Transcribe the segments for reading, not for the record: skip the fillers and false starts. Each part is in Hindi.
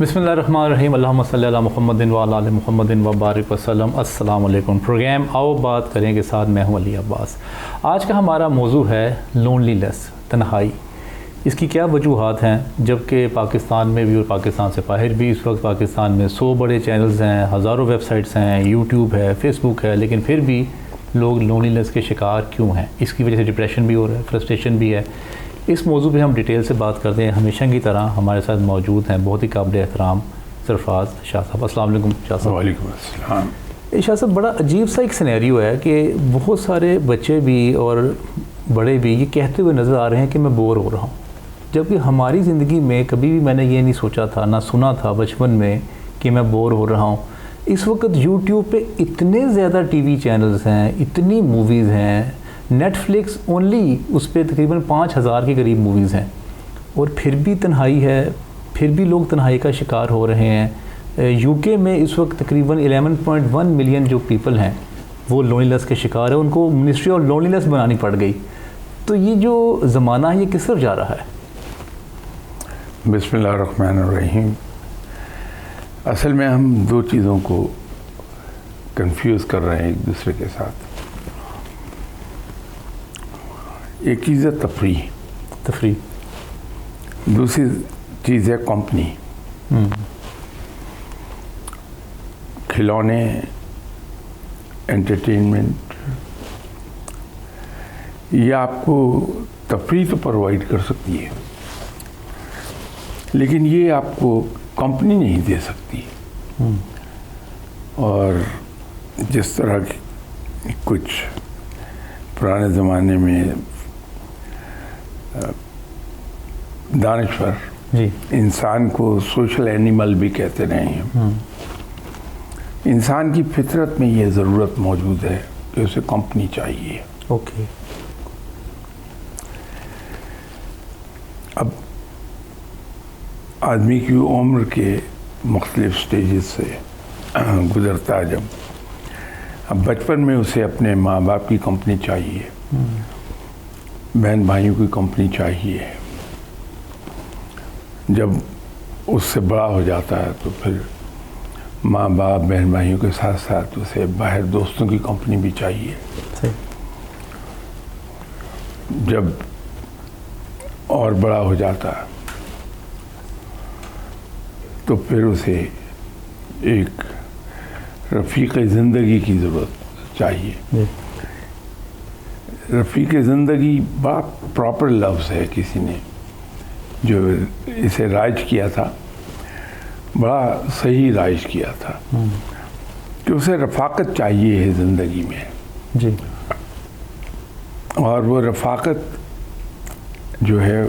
बिस्मिल्लाहिर्रहमानिर्रहीम अल्लाहुम्मा सल्ली अला मुहम्मदिन व अला आलि मुहम्मदिन व बारिक वसल्लम। अस्सलाम वालेकुम। प्रोग्राम आओ बात करें के साथ मैं हूं अली अब्बास। आज का हमारा मौजू है लोनलीनेस, तन्हाई। इसकी क्या वजूहात हैं, जबकि पाकिस्तान में भी और पाकिस्तान से बाहर भी इस वक्त पाकिस्तान में 100 बड़े चैनल्स हैं, हज़ारों वेबसाइट्स हैं, यूट्यूब है, फेसबुक है, लेकिन फिर भी लोग लोनलीनेस के शिकार क्यों हैं? इसकी वजह से डिप्रेशन भी हो रहा है, फ्रस्ट्रेशन भी है। इस मौजू पे हम डिटेल से बात करते हैं। हमेशा की तरह हमारे साथ मौजूद हैं बहुत ही काबिल एहतराम सरफराज शाह साहब। अस्सलाम वालेकुम शाह साहब। वालेकुम अस्सलाम। शाह साहब, बड़ा अजीब सा एक सिनेरियो है कि बहुत सारे बच्चे भी और बड़े भी ये कहते हुए नज़र आ रहे हैं कि मैं बोर हो रहा हूँ, जबकि हमारी ज़िंदगी में कभी भी मैंने ये नहीं सोचा था, ना सुना था बचपन में कि मैं बोर हो रहा हूँ। इस वक्त यूट्यूब पे इतने ज़्यादा टीवी चैनल्स हैं, इतनी मूवीज़ हैं, नेटफ्लिक्स ओनली उस पर तकरीबन 5000 के करीब मूवीज़ हैं, और फिर भी तन्हाई है, फिर भी लोग तन्हाई का शिकार हो रहे हैं। यूके में इस वक्त तकरीबन 11.1 मिलियन जो पीपल हैं वो लोनलीनेस के शिकार है। उनको मिनिस्ट्री ऑफ लोनलीनेस बनानी पड़ गई। तो ये जो ज़माना है ये किस तरफ जा रहा है? बिस्मिल्लाहिर्रहमानिर्रहीम। असल में हम दो चीज़ों को कंफ्यूज कर रहे हैं एक दूसरे के साथ। एक चीज़ है तफरी, दूसरी चीज़ है कंपनी। खिलौने, एंटरटेनमेंट, ये आपको तफरी तो प्रोवाइड कर सकती है, लेकिन ये आपको कंपनी नहीं दे सकती। और जिस तरह की कुछ पुराने ज़माने में दानिश्वर जी इंसान को सोशल एनिमल भी कहते रहे हैं। इंसान की फितरत में ये ज़रूरत मौजूद है कि उसे कंपनी चाहिए। ओके। अब आदमी की उम्र के मुख्तलिफ स्टेजेस से गुज़रता है, जब अब बचपन में उसे अपने माँ बाप की कंपनी चाहिए, बहन भाइयों की कंपनी चाहिए। जब उससे बड़ा हो जाता है तो फिर माँ बाप बहन भाइयों के साथ साथ उसे बाहर दोस्तों की कंपनी भी चाहिए। जब और बड़ा हो जाता है तो फिर उसे एक रफ़ीक़ ज़िंदगी की ज़रूरत चाहिए। रफ़ीक़ ज़िंदगी बड़ा प्रॉपर लफ्ज़ है, किसी ने जो इसे राइज किया था बड़ा सही राइज किया था कि उसे रफ़ाक़त चाहिए है ज़िंदगी में जी। और वो रफ़ाक़त जो है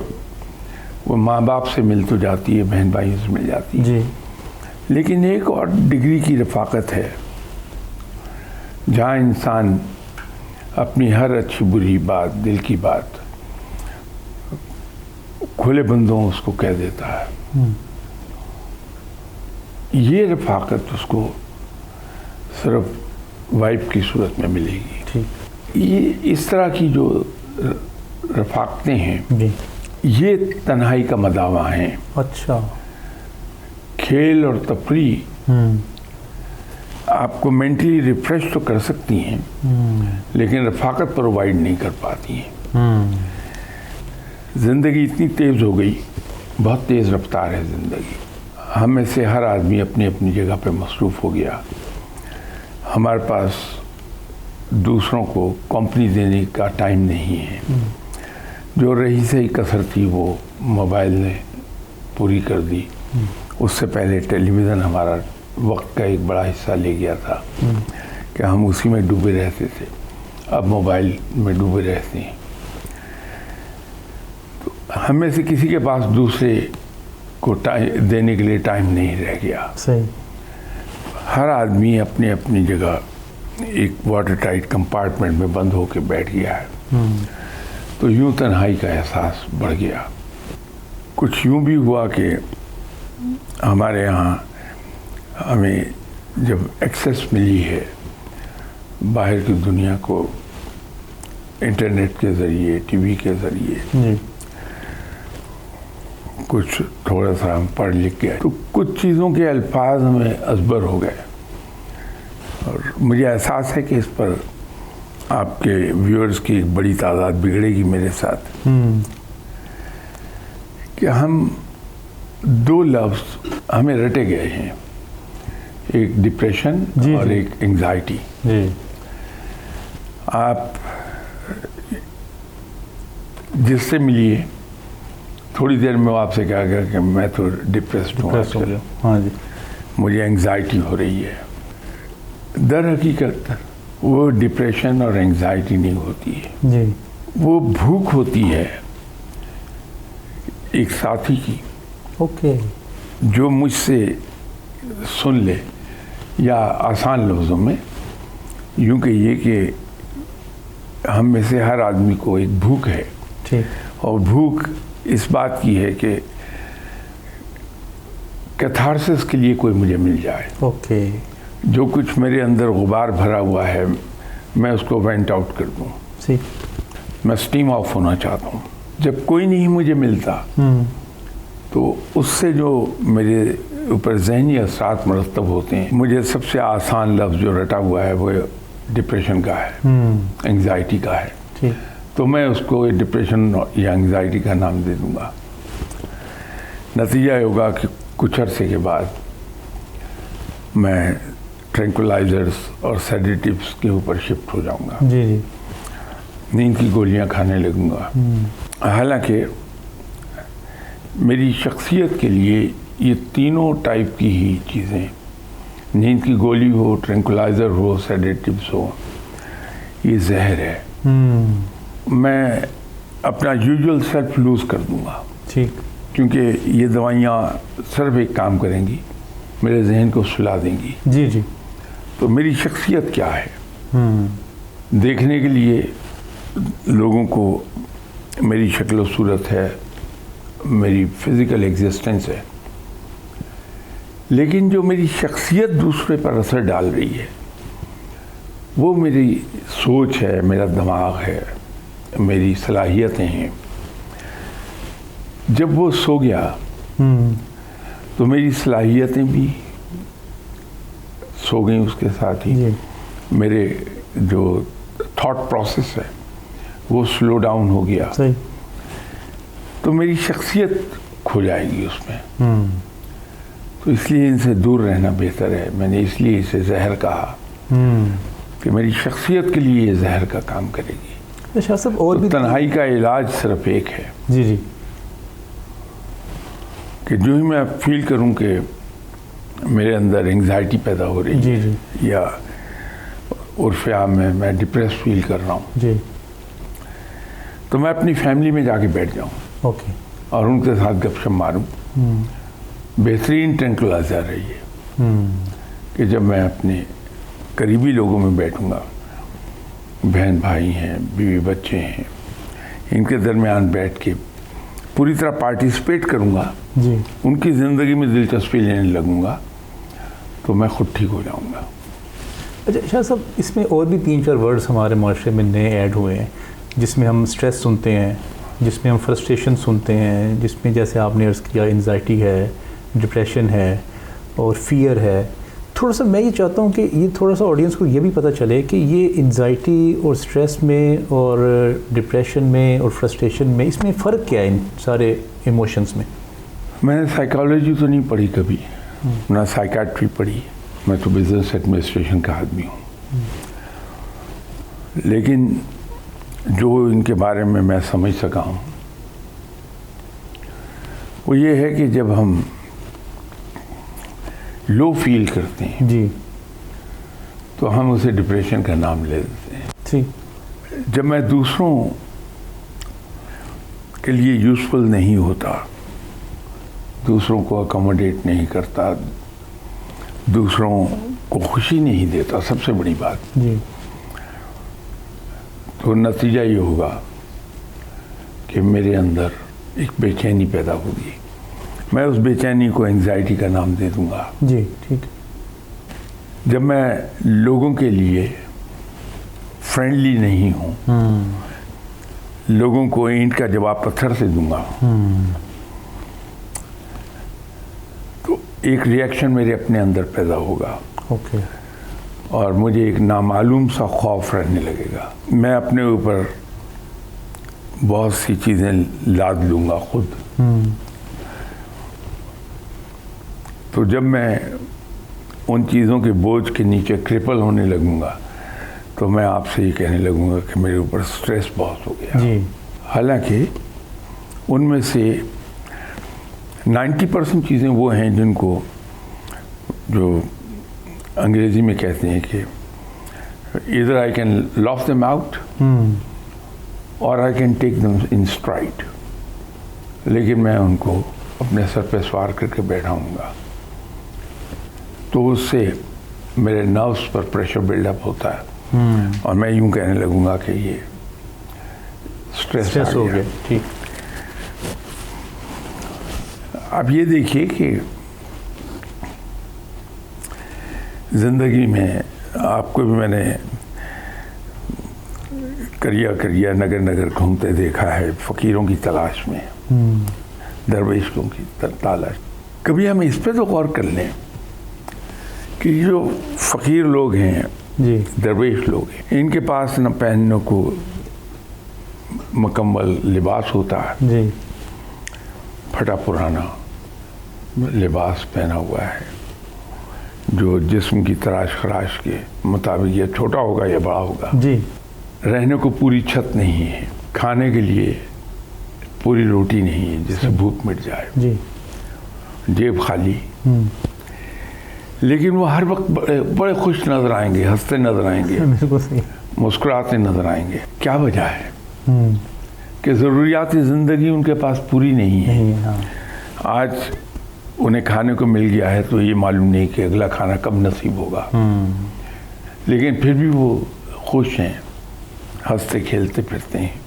वो माँ बाप से मिल तो जाती है, बहन भाइयों से मिल जाती है जी, लेकिन एक और डिग्री की रफ़ाक़त है जहाँ इंसान अपनी हर अच्छी बुरी बात, दिल की बात खुले बंदों उसको कह देता है। ये रफ़ाक़त उसको सिर्फ वाइफ की सूरत में मिलेगी। ठीक। ये इस तरह की जो रफ़ाक़तें हैं जी। ये तन्हाई का मदावा हैं। अच्छा। खेल और तफरी आपको मेंटली रिफ्रेश तो कर सकती हैं, लेकिन रफ़ाक़त प्रोवाइड नहीं कर पाती हैं। ज़िंदगी इतनी तेज़ हो गई, बहुत तेज़ रफ्तार है ज़िंदगी। हम में से हर आदमी अपनी अपनी जगह पे मसरूफ़ हो गया। हमारे पास दूसरों को कंपनी देने का टाइम नहीं है। जो रही सही कसर थी वो मोबाइल ने पूरी कर दी। उससे पहले टेलीविज़न हमारा वक्त का एक बड़ा हिस्सा ले गया था कि हम उसी में डूबे रहते थे। अब मोबाइल में डूबे रहते हैं। तो हम में से किसी के पास दूसरे को टाइम देने के लिए टाइम नहीं रह गया। सही। हर आदमी अपनी अपनी जगह एक वाटर टाइट कंपार्टमेंट में बंद होकर बैठ गया है। तो यूं तन्हाई का एहसास बढ़ गया। कुछ यूं भी हुआ कि हमारे यहाँ हमें जब एक्सेस मिली है बाहर की दुनिया को इंटरनेट के ज़रिए, टीवी के ज़रिए, कुछ थोड़ा सा हम पढ़ लिख के तो कुछ चीज़ों के अल्फाज हमें असबर हो गए और मुझे एहसास है कि इस पर आपके व्यूअर्स की एक बड़ी तादाद बिगड़ेगी मेरे साथ कि हम दो लफ्ज़ हमें रटे गए हैं, एक डिप्रेशन और एक एंग्जाइटी। आप जिससे मिलिए थोड़ी देर में वो आपसे कहा गया कि मैं तो डिप्रेस्ड हूँ आजकल, हाँ जी, मुझे एंग्जाइटी हो रही है। दर हकीकत वो डिप्रेशन और एंग्जाइटी नहीं होती है जी, वो भूख होती है एक साथी की, ओके, जो मुझसे सुन ले, या आसान लफ्ज़ों में यूँ कहिए कि हम में से हर आदमी को एक भूख है, ठीक, और भूख इस बात की है कि कैथारसिस के लिए कोई मुझे मिल जाए। ओके, जो कुछ मेरे अंदर गुबार भरा हुआ है मैं उसको वेंट आउट कर दूँ, ठीक, मैं स्टीम ऑफ होना चाहता हूँ। जब कोई नहीं मुझे मिलता तो उससे जो मेरे ऊपर ज़हनी असरात मरतब होते हैं, मुझे सबसे आसान लफ्ज़ जो रटा हुआ है वो डिप्रेशन का है, एंग्जाइटी का है, ठीक, तो मैं उसको डिप्रेशन या एंग्जाइटी का नाम दे दूँगा। नतीजा होगा कि कुछ अरसे के बाद मैं ट्रैंक्विलाइजर्स और सेडेटिव्स के ऊपर शिफ्ट हो जाऊँगा, जी जी, नींद की गोलियाँ खाने लगूँगा। हालांकि मेरी शख्सियत के लिए ये तीनों टाइप की ही चीज़ें, नींद की गोली हो, ट्रैंक्विलाइज़र हो, सेडेटिव्स हो, ये जहर है। मैं अपना यूजुअल सेल्फ लूज़ कर दूँगा, ठीक, क्योंकि ये दवाइयाँ सिर्फ एक काम करेंगी, मेरे जहन को सुला देंगी। जी जी, तो मेरी शख्सियत क्या है? देखने के लिए लोगों को मेरी शक्ल व सूरत है, मेरी फिज़िकल एग्जिस्टेंस है, लेकिन जो मेरी शख्सियत दूसरे पर असर डाल रही है वो मेरी सोच है, मेरा दिमाग है, मेरी सलाहियतें हैं। जब वो सो गया तो मेरी सलाहियतें भी सो गई उसके साथ ही। मेरे जो थॉट प्रोसेस है वो स्लो डाउन हो गया, सही, तो मेरी शख्सियत खो जाएगी उसमें। तो इसलिए इनसे दूर रहना बेहतर है। मैंने इसलिए इसे जहर कहा कि मेरी शख्सियत के लिए ये जहर का काम करेगी। शाह साहब और भी तन्हाई का इलाज सिर्फ एक है, जी जी, कि जो ही मैं फील करूं कि मेरे अंदर एंग्जाइटी पैदा हो रही जी है जी, या उर्फ़ आम में मैं डिप्रेस फील कर रहा हूं, जी, तो मैं अपनी फैमिली में जाके बैठ जाऊं ओके, और उनके साथ गपशप मारूं। बेहतरीन ट्रैंक्विलाइज़र है ये, कि जब मैं अपने करीबी लोगों में बैठूंगा, बहन भाई हैं, बीवी बच्चे हैं, इनके दरमियान बैठ के पूरी तरह पार्टिसिपेट करूंगा, जी, उनकी ज़िंदगी में दिलचस्पी लेने लगूंगा, तो मैं खुद ठीक हो जाऊंगा। अच्छा शाह साहब, इसमें और भी 3-4 वर्ड्स हमारे माशरे में नए ऐड हुए हैं, जिसमें हम स्ट्रेस सुनते हैं, जिसमें हम फ्रस्ट्रेशन सुनते हैं, जिसमें जैसे आपने अर्ज़ किया एंग्जाइटी है, डिप्रेशन है और फियर है। थोड़ा सा मैं ये चाहता हूँ कि ये थोड़ा सा ऑडियंस को ये भी पता चले कि ये एंग्जाइटी और स्ट्रेस में और डिप्रेशन में और फ्रस्ट्रेशन में, इसमें फ़र्क क्या है इन सारे इमोशंस में? मैंने साइकोलॉजी तो नहीं पढ़ी कभी, ना साइकेट्री पढ़ी, मैं तो बिजनेस एडमिनिस्ट्रेशन का आदमी हूँ, लेकिन जो इनके बारे में मैं समझ सका हूँ वो ये है कि जब हम लो फील करते हैं जी, तो हम उसे डिप्रेशन का नाम ले देते हैं। जी, जब मैं दूसरों के लिए यूज़फुल नहीं होता, दूसरों को अकोमोडेट नहीं करता, दूसरों को खुशी नहीं देता, सबसे बड़ी बात, जी, तो नतीजा ये होगा कि मेरे अंदर एक बेचैनी पैदा होगी। मैं उस बेचैनी को एंग्जाइटी का नाम दे दूंगा। जी, ठीक, जब मैं लोगों के लिए फ्रेंडली नहीं हूँ, लोगों को ईंट का जवाब पत्थर से दूंगा, एक रिएक्शन मेरे अपने अंदर पैदा होगा ओके। और मुझे एक नामालूम सा खौफ रहने लगेगा। मैं अपने ऊपर बहुत सी चीज़ें लाद लूँगा खुद। तो जब मैं उन चीज़ों के बोझ के नीचे क्रिपल होने लगूँगा तो मैं आपसे ये कहने लगूँगा कि मेरे ऊपर स्ट्रेस बहुत हो गया। जी। हालांकि उनमें से 90% चीज़ें वो हैं जिनको जो अंग्रेज़ी में कहते हैं कि इधर I can laugh them out और I can take them in stride, लेकिन मैं उनको अपने सर पे सवार करके बैठाऊंगा तो उससे मेरे नर्व्स पर प्रेशर बिल्डअप होता है और मैं यूं कहने लगूंगा कि ये स्ट्रेस हो गया। ठीक। अब ये देखिए कि ज़िंदगी में आपको भी मैंने करिया नगर नगर घूमते देखा है, फ़कीरों की तलाश में, दरवेशों की तलाश। कभी हम इस पे तो गौर कर लें कि जो फ़कीर लोग हैं जी, दरवेश लोग हैं, इनके पास न पहनने को मुकम्मल लिबास होता है जी, फटा पुराना लिबास पहना हुआ है जो जिस्म की तराश खराश के मुताबिक या छोटा होगा या बड़ा होगा। जी, रहने को पूरी छत नहीं है, खाने के लिए पूरी रोटी नहीं है जिससे भूख मिट जाए, जी, जेब खाली, लेकिन वो हर वक्त बड़े खुश नजर आएंगे, हंसते नजर आएंगे, बिल्कुल सही। मुस्कुराते नजर आएंगे। क्या वजह है कि ज़रूरियात ज़िंदगी उनके पास पूरी नहीं है। नहीं, हाँ। आज उन्हें खाने को मिल गया है तो ये मालूम नहीं कि अगला खाना कब नसीब होगा, लेकिन फिर भी वो खुश हैं, हंसते खेलते फिरते हैं।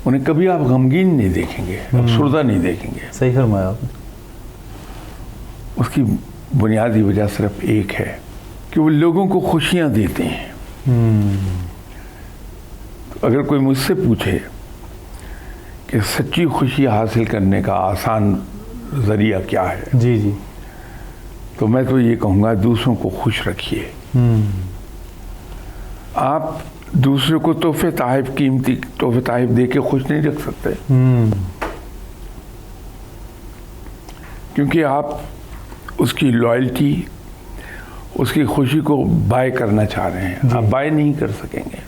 उन्हें कभी आप गमगीन नहीं देखेंगे, अफसुर्दा नहीं देखेंगे। सही फरमाया आपने। उसकी बुनियादी वजह सिर्फ एक है कि वो लोगों को खुशियाँ देते हैं। तो अगर कोई मुझसे पूछे कि सच्ची खुशी हासिल करने का आसान ज़रिया क्या है, जी, जी, तो मैं तो ये कहूँगा दूसरों को खुश रखिए। आप दूसरे को तोहफे ताहिफ, कीमती तोहफे ताहिफ दे के खुश नहीं रख सकते, क्योंकि आप उसकी लॉयल्टी, उसकी खुशी को बाय करना चाह रहे हैं। आप बाय नहीं कर सकेंगे।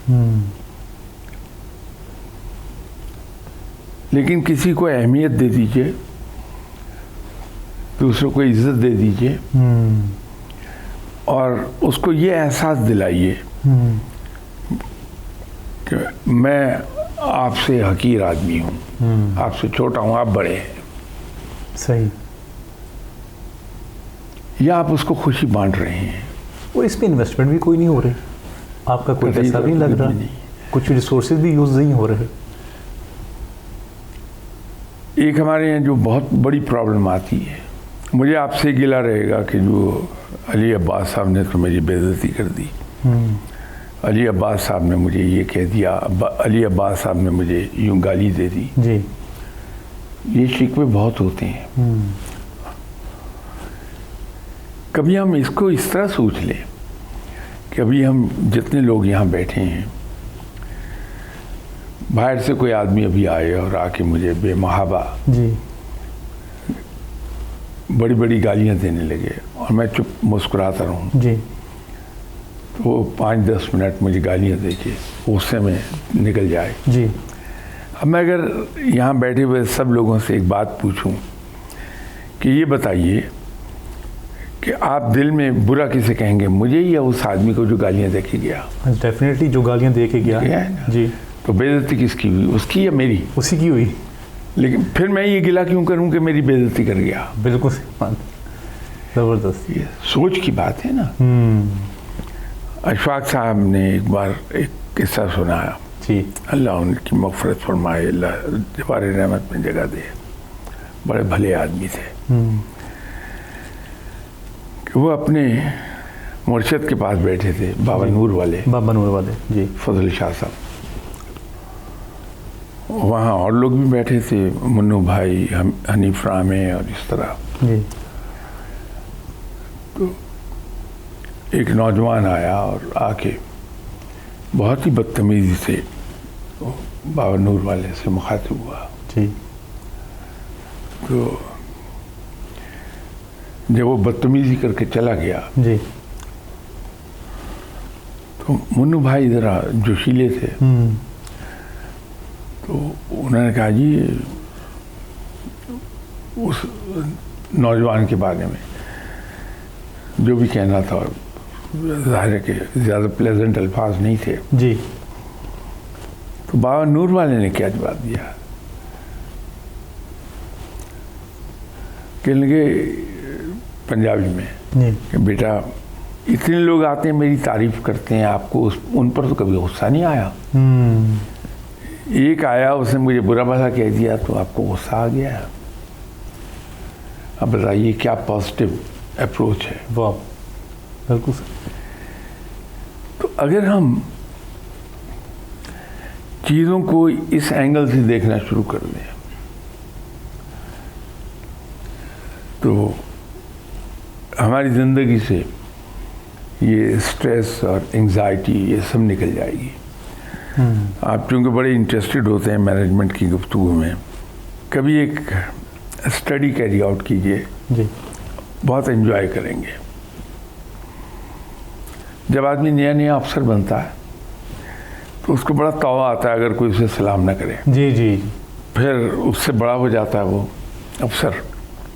लेकिन किसी को अहमियत दे दीजिए, दूसरों को इज्जत दे दीजिए और उसको ये एहसास दिलाइए कि मैं आपसे हकीर आदमी हूँ, आपसे छोटा हूँ, आप बड़े हैं। सही। या आप उसको खुशी बांट रहे हैं। और इसमें इन्वेस्टमेंट भी कोई नहीं हो रही, आपका कोई पैसा भी नहीं लग रहा, कुछ रिसोर्सेज भी यूज़ नहीं हो रहे। एक हमारे यहाँ जो बहुत बड़ी प्रॉब्लम आती है, मुझे आपसे गिला रहेगा कि जो अली अब्बास साहब ने तो मेरी बेइज्जती कर दी, अली अब्बास साहब ने मुझे ये कह दिया, अली अब्बास साहब ने मुझे यूँ गाली दे दी। जी। ये शिकवे बहुत होते हैं। कभी हम इसको इस तरह सोच लें कि अभी हम जितने लोग यहाँ बैठे हैं, बाहर से कोई आदमी अभी आए और आके मुझे बेमहाबा जी, बड़ी बड़ी गालियाँ देने लगे और मैं चुप मुस्कुराता रहूँ, जी, तो वो 5-10 मिनट मुझे गालियाँ दे के गुस्से में निकल जाए। जी। अब मैं अगर यहाँ बैठे हुए सब लोगों से एक बात पूछूं कि ये बताइए कि आप दिल में बुरा किसे कहेंगे, मुझे या उस आदमी को जो गालियाँ दे के गया? डेफिनेटली जो गालियाँ दे के गया है ना? जी। तो बेइज्जती किसकी हुई, उसकी या मेरी? उसी की हुई। लेकिन फिर मैं ये गिला क्यों करूं कि मेरी बेइज्जती कर गया? बिल्कुल सही बात, ज़बरदस्त। ये सोच की बात है ना। अशफाक साहब ने एक बार एक किस्सा सुनाया, जी, अल्लाह उनकी मग़फ़िरत फरमाए, अल्लाह जवारे रहमत में जगह दे, बड़े भले आदमी थे। कि वो अपने मुर्शिद के पास बैठे थे, बाबा नूर वाले, बाबा नूर वाले, जी, फजल शाह साहब। वहाँ और लोग भी बैठे थे, मुन्नू भाई, हनीफ रामे और इस तरह। जी। तो एक नौजवान आया और आके बहुत ही बदतमीजी से बाबा नूर वाले से मुखातिब हुआ। जी। तो जब वो बदतमीजी करके चला गया जी। तो मुन्नू भाई ज़रा जोशीले थे, तो उन्होंने कहा जी उस नौजवान के बारे में जो भी कहना था, ज़ाहिर है कि ज़्यादा प्लेजेंट अल्फाज नहीं थे। जी। तो बाबा नूर वाले ने क्या जवाब दिया, कहने लगे पंजाबी में कि बेटा इतने लोग आते हैं मेरी तारीफ करते हैं, आपको उन पर तो कभी गुस्सा नहीं आया? एक आया उसने मुझे बुरा भला कह दिया तो आपको गुस्सा आ गया। अब बताइए क्या पॉजिटिव अप्रोच है। वाह, बिल्कुल। तो अगर हम चीज़ों को इस एंगल से देखना शुरू कर दें तो हमारी ज़िंदगी से ये स्ट्रेस और एंजाइटी ये सब निकल जाएगी। आप चूँकि बड़े इंटरेस्टेड होते हैं मैनेजमेंट की गुफ्तगू में, कभी एक स्टडी कैरी आउट कीजिए जी, बहुत एंजॉय करेंगे। जब आदमी नया नया अफसर बनता है तो उसको बड़ा तौबा आता है अगर कोई उसे सलाम ना करे। जी जी। फिर उससे बड़ा हो जाता है वो अफसर,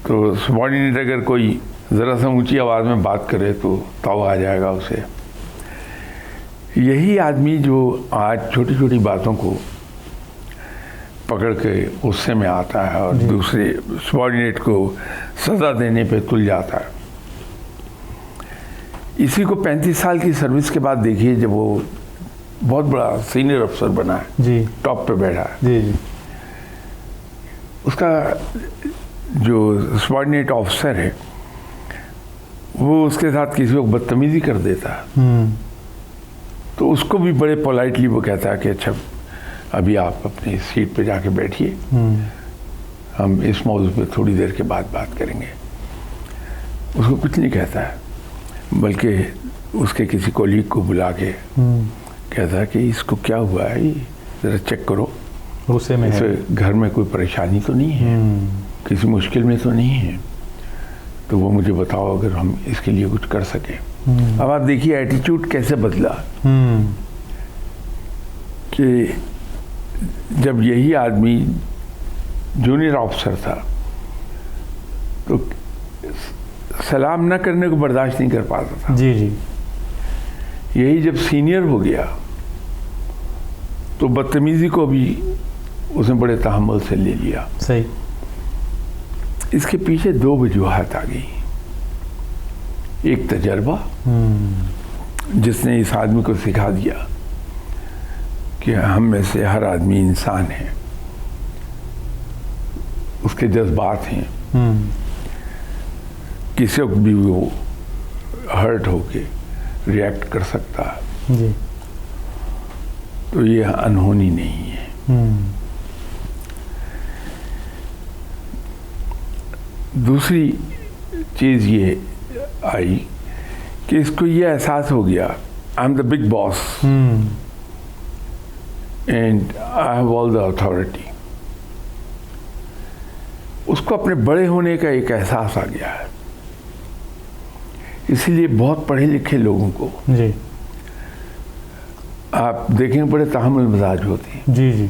तो सबॉर्डिनेट अगर कोई ज़रा सा ऊंची आवाज़ में बात करे तो तौबा आ जाएगा उसे। यही आदमी जो आज छोटी छोटी बातों को पकड़ के गुस्से में आता है और दूसरे सबॉर्डिनेट को सज़ा देने पे तुल जाता है, इसी को 35 साल की सर्विस के बाद देखिए जब वो बहुत बड़ा सीनियर अफसर बना है जी, टॉप पे बैठा है, जी जी, उसका जो सबॉर्डिनेट ऑफिसर है वो उसके साथ किसी को बदतमीजी कर देता है तो उसको भी बड़े पोलाइटली वो कहता है कि अच्छा अभी आप अपनी सीट पे जाके बैठिए, हम इस मौजू पे थोड़ी देर के बाद बात करेंगे। उसको कुछ नहीं कहता है, बल्कि उसके किसी कोलीग को बुला के कहता है कि इसको क्या हुआ है, ज़रा चेक करो, गुस्से में है, घर में कोई परेशानी तो नहीं है, किसी मुश्किल में तो नहीं है, तो वो मुझे बताओ अगर हम इसके लिए कुछ कर सकें। अब आप देखिए एटीट्यूड कैसे बदला कि जब यही आदमी जूनियर ऑफिसर था तो सलाम न करने को बर्दाश्त नहीं कर पाता था। जी जी। यही जब सीनियर हो गया तो बदतमीजी को भी उसने बड़े तहम्मुल से ले लिया। सही। इसके पीछे दो वजूहात आ गई। एक तजर्बा जिसने इस आदमी को सिखा दिया कि हम में से हर आदमी इंसान है, उसके जज्बात हैं, किसी वक्त भी वो हर्ट होके रिएक्ट कर सकता है जी। तो ये अनहोनी नहीं है। दूसरी चीज़ ये आई कि इसको ये एहसास हो गया I am the big boss and I have all the authority. उसको अपने बड़े होने का एक एहसास आ गया है। इसीलिए बहुत पढ़े लिखे लोगों को जी आप देखेंगे बड़े तहम्मुल मिजाज होते हैं। जी जी।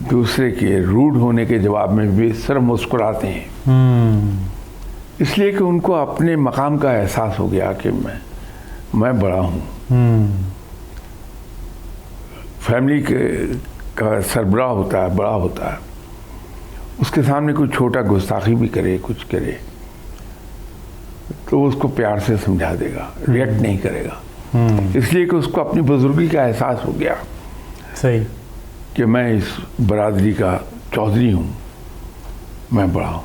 दूसरे के रूड होने के जवाब में भी सिर्फ मुस्कुराते हैं, इसलिए कि उनको अपने मकाम का एहसास हो गया कि मैं बड़ा हूँ। फैमिली का सरबराह होता है, बड़ा होता है, उसके सामने कोई छोटा गुस्ताखी भी करे, कुछ करे तो उसको प्यार से समझा देगा, रिएक्ट नहीं करेगा। इसलिए कि उसको अपनी बुजुर्गी का एहसास हो गया। सही। कि मैं इस बरादरी का चौधरी हूँ, मैं बड़ा हूँ।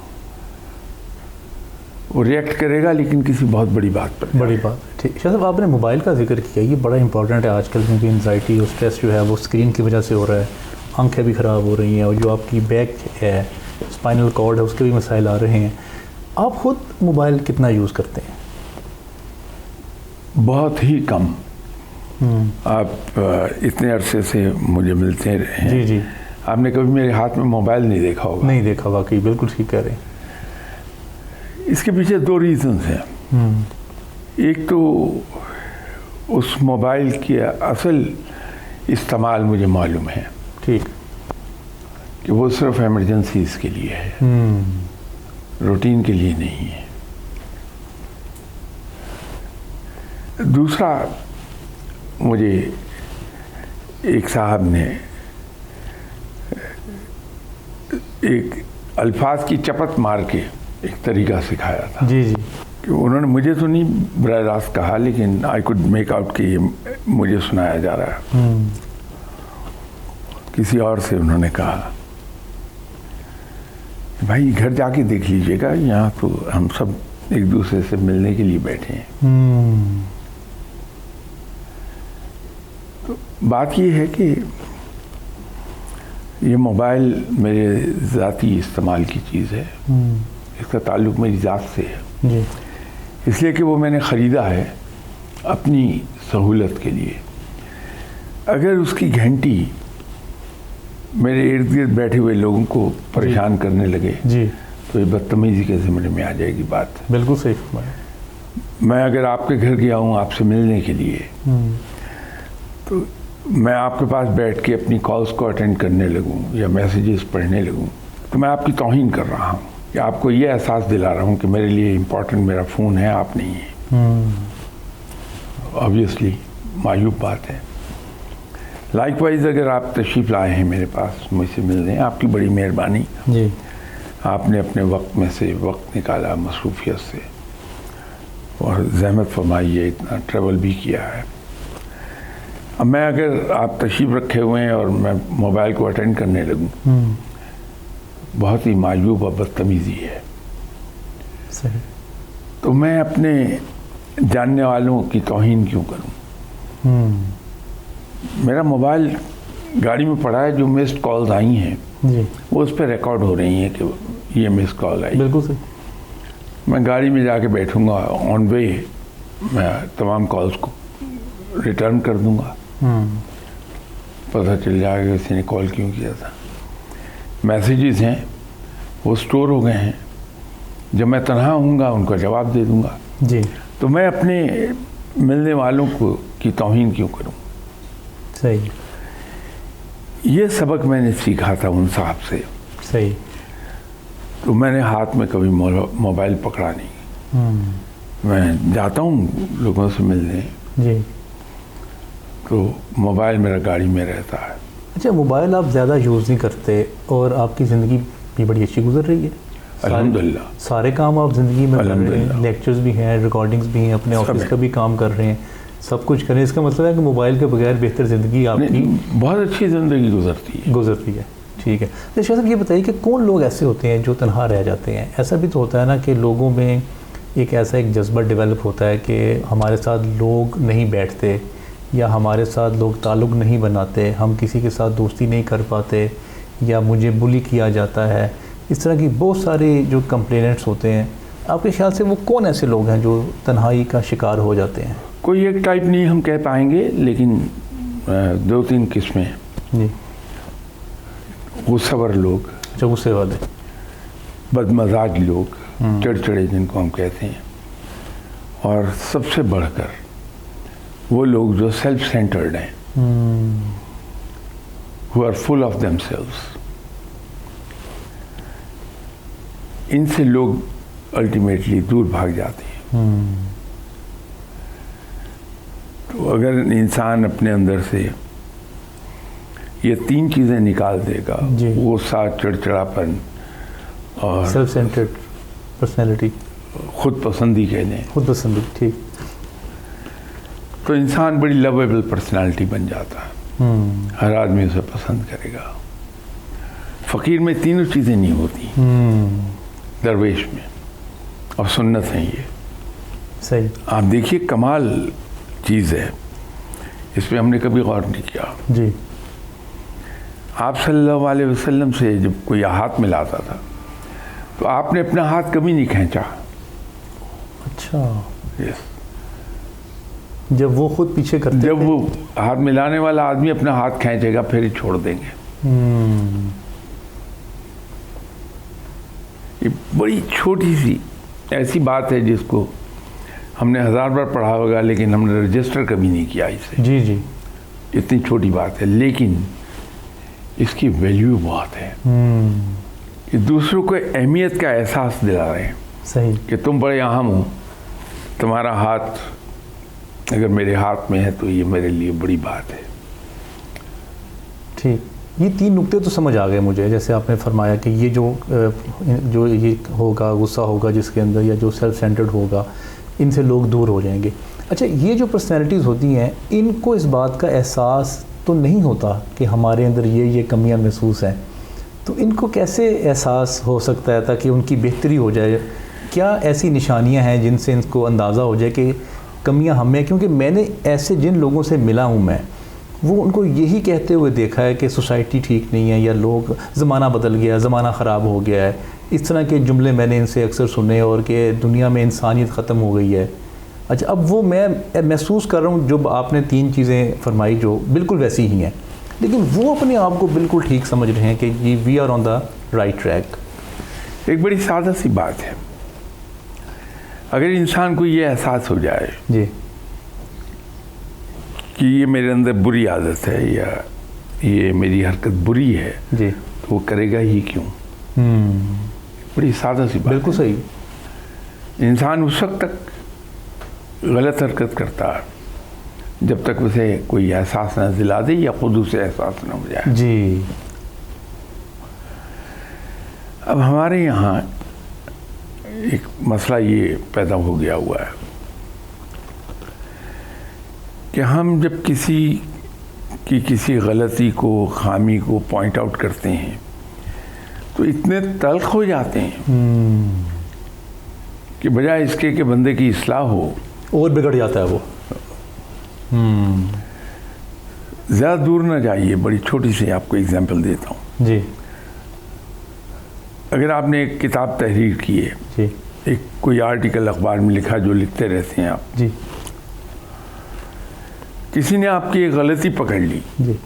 वो रिएक्ट करेगा लेकिन किसी बहुत बड़ी बात पर। बड़ी बात। ठीक। शाह साहब, आपने मोबाइल का जिक्र किया, ये बड़ा इंपॉर्टेंट है आजकल, क्योंकि एंजाइटी और स्ट्रेस जो है वो स्क्रीन की वजह से हो रहा है, आंखें भी ख़राब हो रही हैं और जो आपकी बैक है, स्पाइनल कॉर्ड है, उसके भी मसाइल आ रहे हैं। आप खुद मोबाइल कितना यूज़ करते हैं? बहुत ही कम। आप इतने अरसे से मुझे मिलते रहे हैं। जी जी। आपने कभी मेरे हाथ में मोबाइल नहीं देखा होगा। नहीं देखा, वाकई बिल्कुल ठीक कह रहे हैं। इसके पीछे 2 रीज़न्स हैं। एक तो उस मोबाइल की असल इस्तेमाल मुझे मालूम है, ठीक, कि वो सिर्फ इमरजेंसीज़ के लिए है, रूटीन के लिए नहीं है। दूसरा, मुझे एक साहब ने एक अल्फाज की चपत मार के एक तरीका सिखाया था। जी जी। कि उन्होंने मुझे तो नहीं बराह रास्त कहा, लेकिन आई कुड मेक आउट कि ये मुझे सुनाया जा रहा है। किसी और से उन्होंने कहा, भाई घर जाके देख लीजिएगा, यहाँ तो हम सब एक दूसरे से मिलने के लिए बैठे हैं। तो बात ये है कि ये मोबाइल मेरे ज़ाती इस्तेमाल की चीज़ है। इसका ताल्लुक़ मेरी ज़ात से है जी। इसलिए कि वो मैंने ख़रीदा है अपनी सहूलत के लिए। अगर उसकी घंटी मेरे इर्द गिर्द बैठे हुए लोगों को परेशान करने लगे जी, तो ये बदतमीज़ी के ज़िम्मे में आ जाएगी बात। बिल्कुल सही फरमाया। मैं अगर आपके घर गया हूँ आपसे मिलने के लिए, तो मैं आपके पास बैठ के अपनी कॉल्स को अटेंड करने लगूँ या मैसेजेस पढ़ने लगूँ, तो मैं आपकी तौहीन कर रहा हूँ कि आपको ये एहसास दिला रहा हूँ कि मेरे लिए इम्पोर्टेंट मेरा फ़ोन है, आप नहीं है। ऑब्वियसली मायूब बात है। लाइकवाइज अगर आप तशरीफ़ लाए हैं मेरे पास मुझसे मिलने, आपकी बड़ी मेहरबानी जी। आपने अपने वक्त में से वक्त निकाला मसरूफियत से, और ज़हमत फरमाई है, इतना ट्रैवल भी किया है। अब मैं अगर आप तशरीफ़ रखे हुए हैं और मैं मोबाइल को अटेंड करने लगूं, बहुत ही मायूब और बदतमीज़ी है। सही। तो मैं अपने जानने वालों की तौहीन क्यों करूं? मेरा मोबाइल गाड़ी में पड़ा है, जो मिस्ड कॉल्स आई हैं जी, वो उस पर रिकॉर्ड हो रही हैं कि ये मिस्ड कॉल आई। बिल्कुल सही। मैं गाड़ी में जाके बैठूंगा, ऑन वे मैं तमाम कॉल्स को रिटर्न कर दूंगा, पता चल जाएगा किसी ने कॉल क्यों किया था। मैसेजेस हैं वो स्टोर हो गए हैं, जब मैं तन्हा हूँगा उनका जवाब दे दूंगा। जी, तो मैं अपने मिलने वालों को की तौहीन क्यों करूं? सही ये सबक मैंने सीखा था उन साहब से। सही। तो मैंने हाथ में कभी मोबाइल पकड़ा नहीं। मैं जाता हूँ लोगों से मिलने, जी। तो मोबाइल मेरा गाड़ी में रहता है। अच्छा, मोबाइल आप ज़्यादा यूज़ नहीं करते और आपकी ज़िंदगी भी बड़ी अच्छी गुजर रही है। अल्हम्दुलिल्लाह। सारे काम आप ज़िंदगी में कर रहे हैं, अल्हम्दुलिल्लाह। लेक्चर्स भी हैं, रिकॉर्डिंग्स भी हैं, अपने सब ऑफिस है। का भी काम कर रहे हैं, सब कुछ कर रहे हैं। इसका मतलब है कि मोबाइल के बगैर बेहतर ज़िंदगी आपकी बहुत अच्छी ज़िंदगी गुजरती है। गुजरती है। ठीक है। तो शाह साहब ये बताइए कि कौन लोग ऐसे होते हैं जो तनहा रह जाते हैं? ऐसा भी तो होता है ना कि लोगों में एक जज्बा डेवलप होता है कि हमारे साथ लोग नहीं बैठते या हमारे साथ लोग ताल्लुक़ नहीं बनाते, हम किसी के साथ दोस्ती नहीं कर पाते, या मुझे बुली किया जाता है। इस तरह की बहुत सारे जो कंप्लेनेंट्स होते हैं, आपके ख्याल से वो कौन ऐसे लोग हैं जो तन्हाई का शिकार हो जाते हैं? कोई एक टाइप नहीं हम कह पाएंगे, लेकिन 2-3 किस्में हैं। जी। गुस्सावर लोग, अच्छा, गुस्से वाले, बदमजाज लोग, चिड़चिड़े जिनको हम कहते हैं, और सबसे बढ़कर वो लोग जो सेल्फ सेंटर्ड हैं, who are full of themselves। इनसे लोग अल्टीमेटली दूर भाग जाते हैं। तो अगर इंसान अपने अंदर से ये 3 चीज़ें निकाल देगा, जी। वो साथ चिड़चिड़ापन और सेल्फ सेंटर्ड पर्सनैलिटी, खुद पसंदी कह लें, खुद पसंद, ठीक। तो इंसान बड़ी लवेबल पर्सनालिटी बन जाता है। हर आदमी उसे पसंद करेगा। फ़कीर में तीनों चीज़ें नहीं होती, दरवेश में, और सुन्नत है ये। सही। आप देखिए कमाल चीज़ है, इस पर हमने कभी गौर नहीं किया। जी। आप सल्लल्लाहु अलैहि वसल्लम से जब कोई हाथ मिलाता था तो आपने अपना हाथ कभी नहीं खींचा। अच्छा, यस। जब वो खुद पीछे करते जब थे? वो हाथ मिलाने वाला आदमी अपना हाथ खींचेगा फिर ही छोड़ देंगे। ये बड़ी छोटी सी ऐसी बात है जिसको हमने 1000 बार पढ़ा होगा, लेकिन हमने रजिस्टर कभी नहीं किया इसे। जी जी। इतनी छोटी बात है, लेकिन इसकी वैल्यू बहुत है। ये दूसरों को अहमियत का एहसास दिला रहे हैं। सही। कि तुम बड़े अहम हो, तुम्हारा हाथ अगर मेरे हाथ में है तो ये मेरे लिए बड़ी बात है। ठीक, ये 3 नुक्ते तो समझ आ गए मुझे। जैसे आपने फरमाया कि ये जो ये होगा, गुस्सा होगा जिसके अंदर, या जो सेल्फ सेंटर्ड होगा, इनसे लोग दूर हो जाएंगे। अच्छा, ये जो पर्सनैलिटीज़ होती हैं, इनको इस बात का एहसास तो नहीं होता कि हमारे अंदर ये कमियां महसूस हैं, तो इनको कैसे एहसास हो सकता है ताकि उनकी बेहतरी हो जाए? क्या ऐसी निशानियां हैं जिनसे इनको अंदाज़ा हो जाए कि कमियां हमें? क्योंकि मैंने ऐसे जिन लोगों से मिला हूँ मैं, वो उनको यही कहते हुए देखा है कि सोसाइटी ठीक नहीं है, या लोग, ज़माना बदल गया, ज़माना ख़राब हो गया है, इस तरह के जुमले मैंने इनसे अक्सर सुने, और कि दुनिया में इंसानियत ख़त्म हो गई है। अच्छा, अब वो मैं महसूस कर रहा हूँ, जब आपने 3 चीज़ें फरमाई जो बिल्कुल वैसी ही हैं, लेकिन वो अपने आप को बिल्कुल ठीक समझ रहे हैं कि ये we are on the right track. एक बड़ी सादा सी बात है, अगर इंसान को ये एहसास हो जाए जी कि ये मेरे अंदर बुरी आदत है या ये मेरी हरकत बुरी है जी, तो वो करेगा ही क्यों? बड़ी सादा सी बात। बिल्कुल सही। इंसान उस वक्त तक गलत हरकत करता है जब तक उसे कोई एहसास न दिला दे या खुद उसे एहसास न हो जाए। जी। अब हमारे यहाँ एक मसला ये पैदा हो गया हुआ है कि हम जब किसी गलती को, खामी को पॉइंट आउट करते हैं तो इतने तल्ख हो जाते हैं कि बजाय इसके कि बंदे की इस्लाह हो, और बिगड़ जाता है वो। ज़्यादा दूर ना जाइए, बड़ी छोटी सी आपको एग्जांपल देता हूँ। जी। अगर आपने एक किताब तहरीर की है, जी। एक कोई आर्टिकल अखबार में लिखा जो लिखते रहते हैं आप, जी। किसी ने आपकी एक गलती पकड़ ली, जी।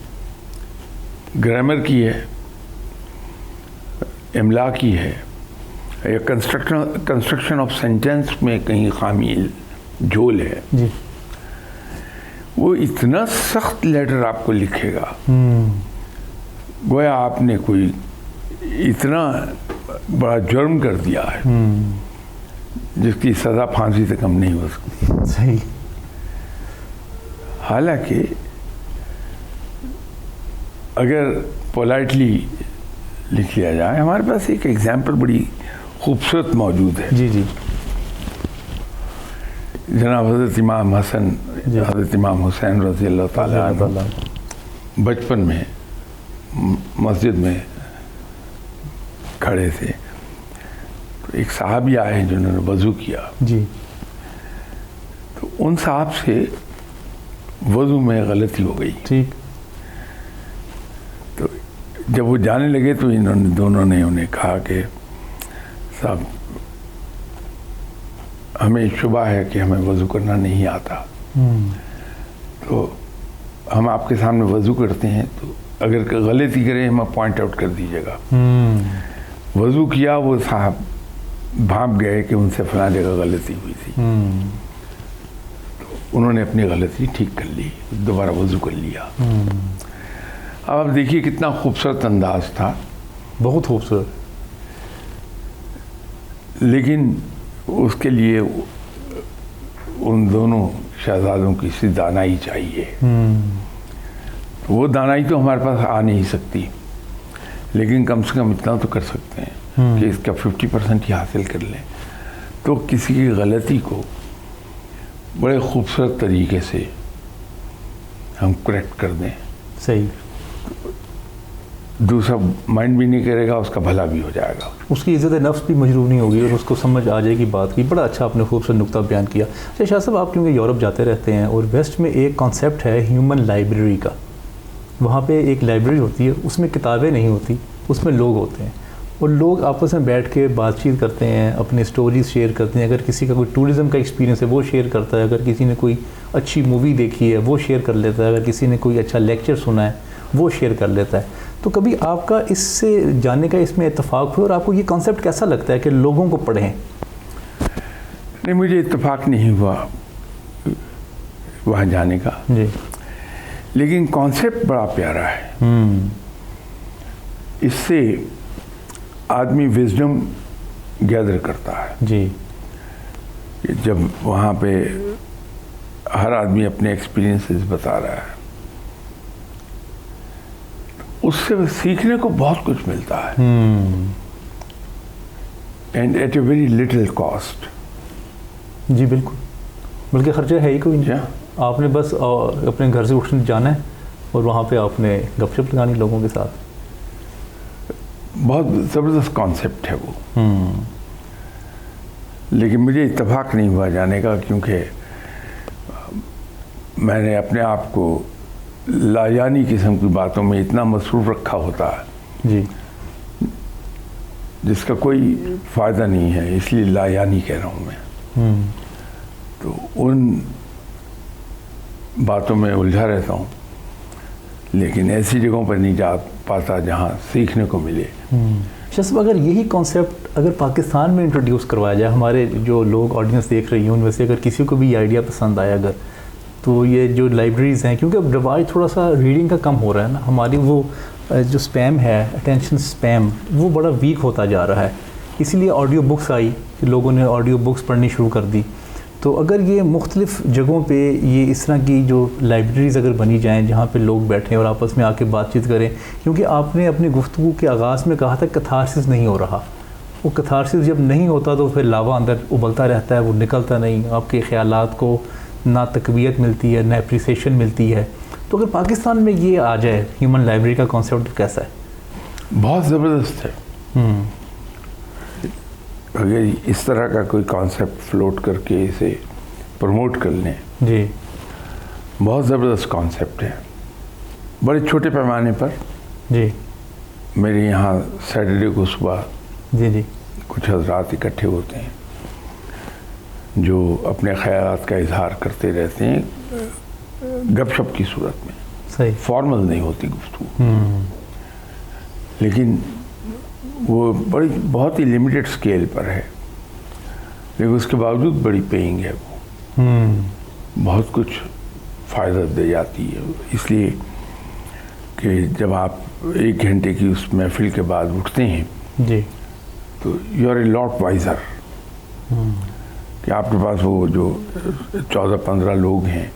ग्रामर की है, इमला की है, या कंस्ट्रक्शन ऑफ सेंटेंस में कहीं खामी झोल है, जी। वो इतना सख्त लेटर आपको लिखेगा गोया आपने कोई इतना बड़ा जुर्म कर दिया है जिसकी सज़ा फांसी से कम नहीं हो सकती। सही। हालांकि अगर पोलाइटली लिख लिया जाए, हमारे पास एक एग्जाम्पल बड़ी खूबसूरत मौजूद है। जी जी। जनाब हज़रत इमाम हसन, हज़रत इमाम हुसैन रज़ी अल्लाह ताला अन्हु बचपन में मस्जिद में खड़े थे, तो एक साहबी आए जिन्होंने वज़ू किया। जी। तो उन साहब से वज़ू में गलती हो गई। ठीक। तो जब वो जाने लगे तो दोनों ने उन्हें कहा कि साहब, हमें शुबा है कि हमें वज़ू करना नहीं आता, तो हम आपके सामने वज़ू करते हैं, तो अगर गलती करें हमें पॉइंट आउट कर दीजिएगा। वज़ू किया, वो साहब भाप गए कि उनसे फला जगह गलती हुई थी। तो उन्होंने अपनी गलती ठीक कर ली, दोबारा वज़ू कर लिया। अब आप देखिए कितना खूबसूरत अंदाज था, बहुत खूबसूरत। लेकिन उसके लिए उन दोनों शहजादों की सी दानाई चाहिए। वो दानाई तो हमारे पास आ नहीं सकती, लेकिन कम से कम इतना तो कर सकते हैं कि इसका 50% ही हासिल कर लें, तो किसी की गलती को बड़े खूबसूरत तरीके से हम करेक्ट कर दें। सही। दूसरा माइंड भी नहीं करेगा, उसका भला भी हो जाएगा, उसकी इज़्ज़त नफ्स भी मजरूह नहीं होगी और उसको समझ आ जाएगी बात की। बड़ा अच्छा आपने खूबसूरत नुक्ता बयान किया। अच्छा शाह साहब, आप क्योंकि यूरोप जाते रहते हैं और वेस्ट में एक कॉन्सेप्ट है ह्यूमन लाइब्रेरी का। वहाँ पे एक लाइब्रेरी होती है, उसमें किताबें नहीं होती, उसमें लोग होते हैं, और लोग आपस में बैठ के बातचीत करते हैं, अपने स्टोरीज शेयर करते हैं। अगर किसी का कोई टूरिज़्म का एक्सपीरियंस है वो शेयर करता है, अगर किसी ने कोई अच्छी मूवी देखी है वो शेयर कर लेता है, अगर किसी ने कोई अच्छा लेक्चर सुना है वो शेयर कर लेता है। तो कभी आपका इससे जाने का इसमें इत्तेफाक हुआ और आपको ये कॉन्सेप्ट कैसा लगता है कि लोगों को पढ़ें? नहीं, मुझे इत्तेफाक नहीं हुआ वहाँ जाने का जी, लेकिन कॉन्सेप्ट बड़ा प्यारा है। इससे आदमी विजडम गैदर करता है जी, कि जब वहाँ पे हर आदमी अपने एक्सपीरियंसेस बता रहा है, उससे सीखने को बहुत कुछ मिलता है, and at a very little cost. जी बिल्कुल, बल्कि खर्चा है ही कोई नहीं। आपने बस अपने घर से उठने जाना है और वहाँ पे आपने गपशप लगानी लोगों के साथ। बहुत ज़बरदस्त कॉन्सेप्ट है वो। लेकिन मुझे इत्तेफाक नहीं हुआ जाने का, क्योंकि मैंने अपने आप को लायानी किस्म की बातों में इतना मसरूफ़ रखा होता है जी, जिसका कोई फ़ायदा नहीं है, इसलिए लायानी कह रहा हूँ मैं। तो उन बातों में उलझा रहता हूँ, लेकिन ऐसी जगहों पर नहीं जा पाता जहाँ सीखने को मिले। शाह साहब, अगर यही कॉन्सेप्ट अगर पाकिस्तान में इंट्रोड्यूस करवाया जाए, हमारे जो लोग ऑडियंस देख रही हैं उनमें से अगर किसी को भी ये आइडिया पसंद आया अगर, तो ये जो लाइब्रेरीज़ हैं, क्योंकि अब रिवाज थोड़ा सा रीडिंग का कम हो रहा है ना, हमारी वो जो स्पैम है, अटेंशन स्पैम, वो बड़ा वीक होता जा रहा है। इसीलिए ऑडियो बुक्स आई कि लोगों ने ऑडियो बुक्स पढ़नी शुरू कर दी। तो अगर ये मुख्तलिफ़ जगहों पे ये इस तरह की जो लाइब्रेरीज़ अगर बनी जाएं जहाँ पे लोग बैठें और आपस में आके बातचीत करें, क्योंकि आपने अपनी गुफ्तगू के आगाज़ में कहा था कैथारसिस नहीं हो रहा। वो कैथारसिस जब नहीं होता तो फिर लावा अंदर उबलता रहता है, वो निकलता नहीं, आपके ख़यालात को ना तकवीयत मिलती है ना एप्रिसिएशन मिलती है। तो अगर पाकिस्तान में ये आ जाए ह्यूमन लाइब्रेरी का कॉन्सेप्ट, कैसा है? बहुत ज़बरदस्त है। अगर इस तरह का कोई कॉन्सेप्ट फ्लोट करके इसे प्रमोट कर लें, जी, बहुत ज़बरदस्त कॉन्सेप्ट है। बड़े छोटे पैमाने पर जी, मेरे यहाँ सैटरडे को सुबह जी, जी, कुछ हजरात इकट्ठे होते हैं जो अपने ख़यालात का इजहार करते रहते हैं गपशप की सूरत में। सही, फॉर्मल नहीं होती गुफ्तगू, लेकिन वो बहुत ही लिमिटेड स्केल पर है, लेकिन उसके बावजूद बड़ी पेइंग है वो। बहुत कुछ फ़ायदा दे जाती है, इसलिए कि जब आप 1 घंटे की उस महफिल के बाद उठते हैं जी, तो you are a lot wiser, कि आपके पास वो जो 14-15 लोग हैं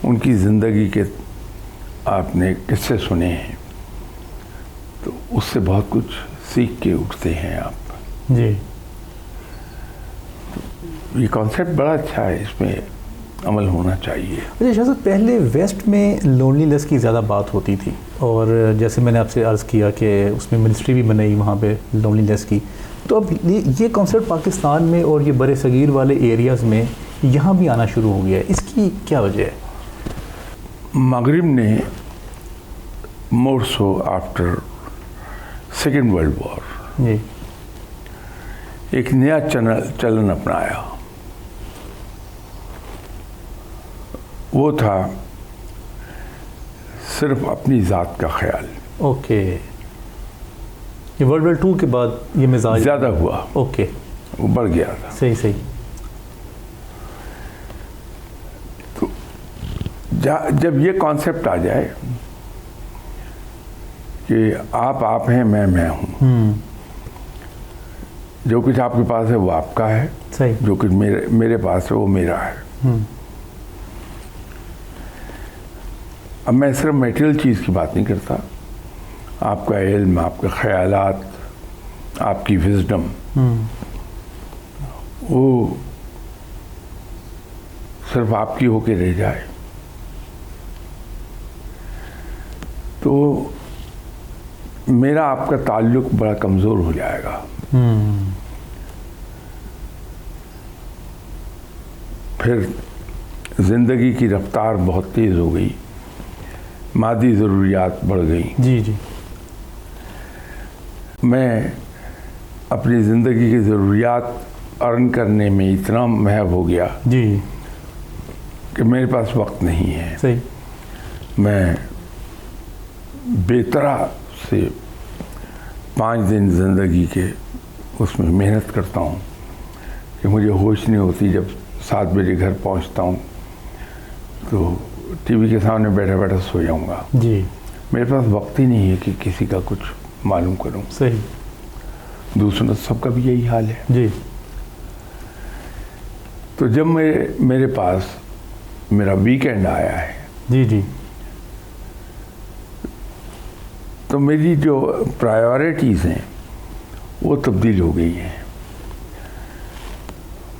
उनकी ज़िंदगी के आपने किस्से सुने हैं, तो उससे बहुत कुछ सीख के उठते हैं आप। जी, तो ये कॉन्सेप्ट बड़ा अच्छा है, इसमें अमल होना चाहिए। अच्छा शाह साहब, पहले वेस्ट में लोनलीनेस की ज़्यादा बात होती थी, और जैसे मैंने आपसे अर्ज़ किया कि उसमें मिनिस्ट्री भी बनाई वहाँ पे लोनलीनेस की। तो अब ये कॉन्सेप्ट पाकिस्तान में और ये बड़े सगीर वाले एरियाज़ में यहाँ भी आना शुरू हो गया है, इसकी क्या वजह है? मगरिब ने more so after second world war जी, एक नया चलन अपनाया। वो था सिर्फ अपनी ज़ात का ख्याल। ओके, ये वर्ल्ड वॉर 2 के बाद ये मिजाज ज़्यादा हुआ, ओके, वो बढ़ गया था। सही सही, तो जब ये कॉन्सेप्ट आ जाए कि आप हैं, मैं हूँ, जो कुछ आपके पास है वो आपका है, सही, जो कुछ मेरे पास है वो मेरा है। अब मैं सिर्फ मटेरियल चीज़ की बात नहीं करता, आपका इल्म, आपके ख़यालात, आपकी विज़डम, वो सिर्फ आपकी होके रह जाए तो मेरा आपका ताल्लुक़ बड़ा कमज़ोर हो जाएगा। फिर ज़िंदगी की रफ्तार बहुत तेज़ हो गई, मादी ज़रूरियात बढ़ गई। जी जी, मैं अपनी ज़िंदगी की ज़रूरियात अर्न करने में इतना महव हो गया जी कि मेरे पास वक्त नहीं है। सही। मैं बेतरह से 5 दिन ज़िंदगी के उसमें मेहनत करता हूँ कि मुझे होश नहीं होती। जब 7 बजे घर पहुँचता हूँ तो टीवी के सामने बैठा बैठा सो जाऊँगा जी। मेरे पास वक्त ही नहीं है कि किसी का कुछ मालूम करूँ। सही। दूसरों सबका भी यही हाल है जी। तो जब मेरे पास मेरा वीकेंड आया है जी जी तो मेरी जो प्रायोरिटीज़ हैं वो तब्दील हो गई हैं।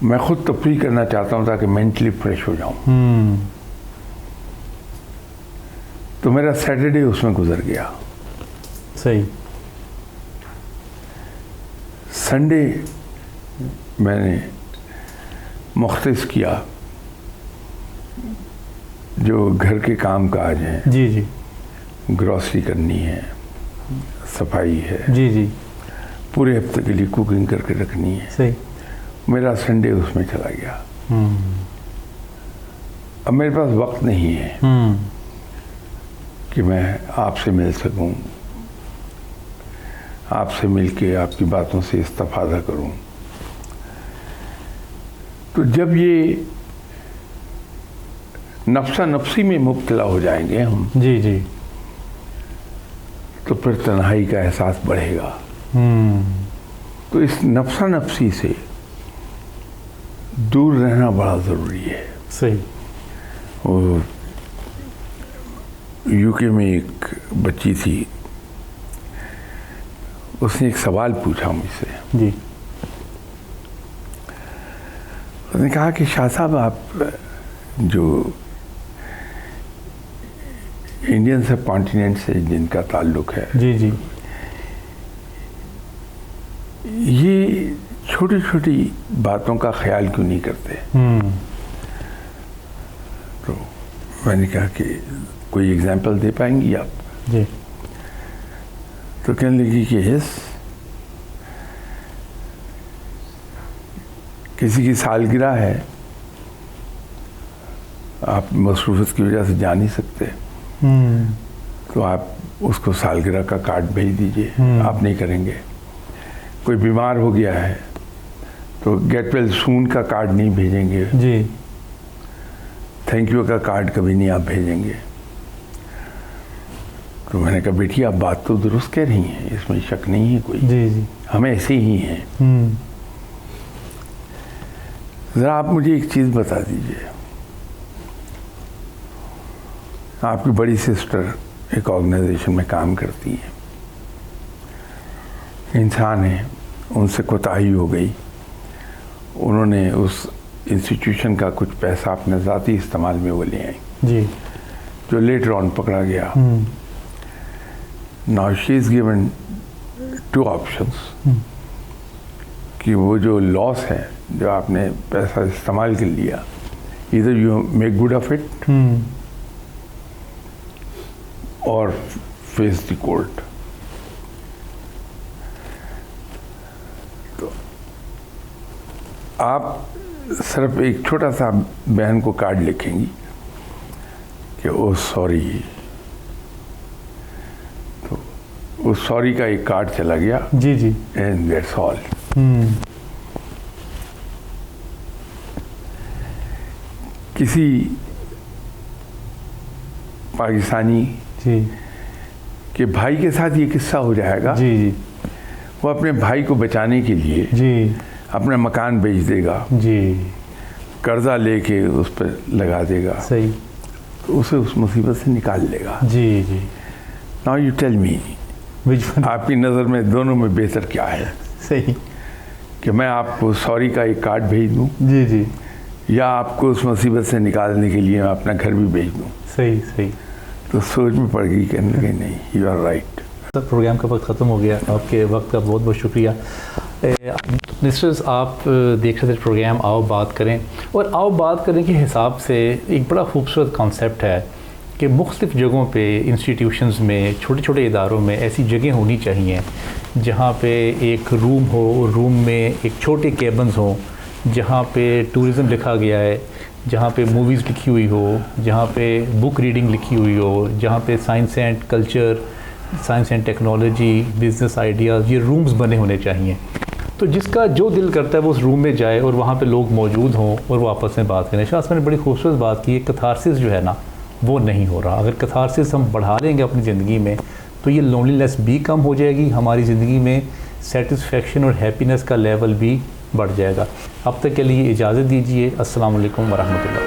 मैं खुद तफरीह करना चाहता हूँ ताकि मेंटली फ्रेश हो जाऊँ। तो मेरा सैटरडे उसमें गुजर गया। सही। संडे मैंने मुख्तस किया जो घर के काम काज हैं। जी जी ग्रॉसरी करनी है, सफाई है, जी जी पूरे हफ्ते के लिए कुकिंग करके रखनी है। सही। मेरा संडे उसमें चला गया। अब मेरे पास वक्त नहीं है कि मैं आपसे मिल सकूं, आपसे मिलके आपकी बातों से इस्तिफादा करूं। तो जब ये नफ्सा नफ्सी में मुब्तला हो जाएंगे हम जी जी तो फिर तन्हाई का एहसास बढ़ेगा। तो इस नफ्सा नफ्सी से दूर रहना बड़ा ज़रूरी है। सही। और यूके में एक बच्ची थी, उसने एक सवाल पूछा मुझसे। जी। उसने कहा कि शाह साहब आप जो इंडियन सब कॉन्टिनेंट से जिनका ताल्लुक़ है जी जी ये छोटी छोटी बातों का ख्याल क्यों नहीं करते। तो मैंने कहा कि कोई एग्जांपल दे पाएंगी आप। जी। तो कहने लगी कि यस, किसी की सालगिरह है, आप मसरूफियत की वजह से जा नहीं सकते तो आप उसको सालगिरह का कार्ड भेज दीजिए। आप नहीं करेंगे। कोई बीमार हो गया है तो गेट वेल सून का कार्ड नहीं भेजेंगे। जी। थैंक यू का कार्ड कभी नहीं आप भेजेंगे। तो मैंने कहा बेटी आप बात तो दुरुस्त कह रही हैं, इसमें शक नहीं है कोई। जी जी हम ऐसे ही हैं। ज़रा आप मुझे एक चीज़ बता दीजिए, आपकी बड़ी सिस्टर एक ऑर्गेनाइजेशन में काम करती हैं, इंसान है, उनसे कोताही हो गई, उन्होंने उस इंस्टीट्यूशन का कुछ पैसा अपने ज़ाती इस्तेमाल में वो ले आई जी जो लेटर ऑन पकड़ा गया। Now she is given 2 options कि वो जो लॉस है जो आपने पैसा इस्तेमाल कर लिया, इधर you make good of it और फेस द कोर्ट। तो आप सिर्फ एक छोटा सा बहन को कार्ड लिखेंगी कि ओ सॉरी, तो उस सॉरी का एक कार्ड चला गया। जी जी एंड दैट्स ऑल। किसी पाकिस्तानी जी के भाई के साथ ये किस्सा हो जाएगा। जी जी वो अपने भाई को बचाने के लिए जी अपना मकान बेच देगा, जी कर्जा लेके उस पर लगा देगा, सही तो उसे उस मुसीबत से निकाल लेगा। जी जी नाउ यू टेल मी, आपकी नज़र में दोनों में बेहतर क्या है? सही कि मैं आपको सॉरी का एक कार्ड भेज दूं जी जी या आपको उस मुसीबत से निकालने के लिए मैं अपना घर भी भेज दूं? सही सही। तो सोच में पड़ गई, कहने लगे नहीं, you are right. Sir program का वक्त ख़त्म हो गया, आपके वक्त का बहुत बहुत शुक्रिया। मिस्टर्स, आप देख रहे थे प्रोग्राम आओ बात करें, और आओ बात करें के हिसाब से एक बड़ा खूबसूरत कॉन्सेप्ट है कि मुख्तलिफ़ जगहों पे इंस्टीट्यूशंस में, छोटे छोटे इदारों में ऐसी जगह होनी चाहिए जहाँ पे एक रूम हो, रूम में एक छोटे केबन्स हों, जहाँ पे टूरिज़म लिखा गया है, जहाँ पे मूवीज़ लिखी हुई हो, जहाँ पे बुक रीडिंग लिखी हुई हो, जहाँ पे science and culture, science and technology, business ideas, ये रूम्स बने होने चाहिए। तो जिसका जो दिल करता है वो उस रूम में जाए और वहाँ पे लोग मौजूद हों और वो आपस में बात करें। शाह ने बड़ी खूबसूरत बात की है, कैथारसिस जो है ना वो नहीं हो रहा। अगर कैथारसिस हम बढ़ा लेंगे अपनी ज़िंदगी में तो ये लोनलीनेस भी कम हो जाएगी, हमारी ज़िंदगी में सेटिस्फेक्शन और हैप्पीनेस का लेवल भी बढ़ जाएगा। अब तक के लिए इजाज़त दीजिए। अस्सलाम वालेकुम वरहमतुल्लाह।